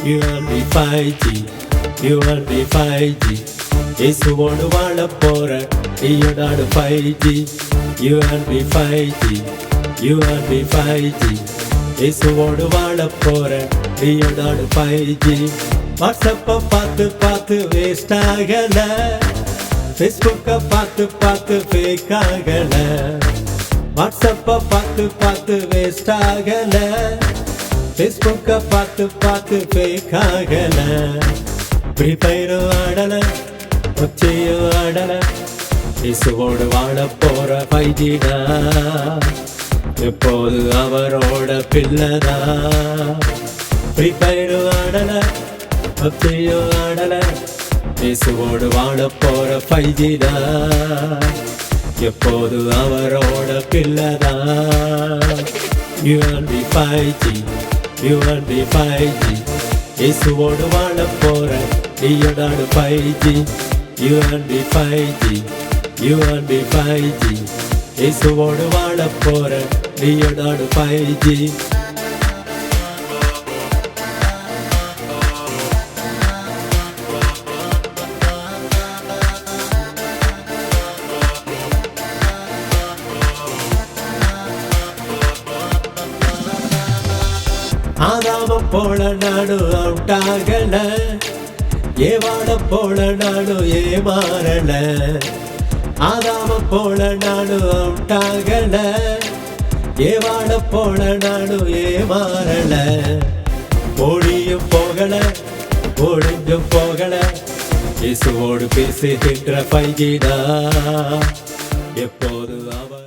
You and me 5G, you and me 5G. இயேசுவோடு வாழ போற நீயும் நானும் 5G. You and me 5G, you and me 5G. இயேசுவோடு வாழ போற நீயும் நானும் 5G. வாட்ஸ்அப்ப பார்த்து பார்த்து வேஸ்ட் ஆகல, ஃபேஸ்புக்க பார்த்து பார்த்து ஃபேக் ஆகல. வாட்ஸ்அப்ப பார்த்து பார்த்து வேஸ்ட் ஆகல, ஃபேஸ்புக்க பார்த்து பார்த்து ஃபேக் ஆகல. ஃப்ரீ ஃபயரும் ஆடல, பப்ஜியும் ஆடல, இயேசுவோடு வாழ போற 5G தான். எப்போது அவரோட பிள்ளைதா. ஃப்ரீ ஃபயரும் ஆடல, பப்ஜியும் ஆடல, இயேசுவோடு வாழ போற 5G தான். எப்போது அவரோட பிள்ளைதான். You and me 5G, you and me 5G. இயேசுவோடு வாழ போற நீயும் நானும் 5G. You and me 5G, you and me 5G. இயேசுவோடு வாழ போற நீயும் நானும் 5G. ஆதாம போல நானும் அவுட் ஆகல, ஏவாட போல நானும் ஏமாறல. ஆதாம போல நானும் அவுட் ஆகல, ஏவாட போல நானும் ஏமாறல. ஓடியும் போகல, ஒழிஞ்சும் போகல, இயேசுவோடு பேசுகின்ற 5G தான். எப்போது அவர்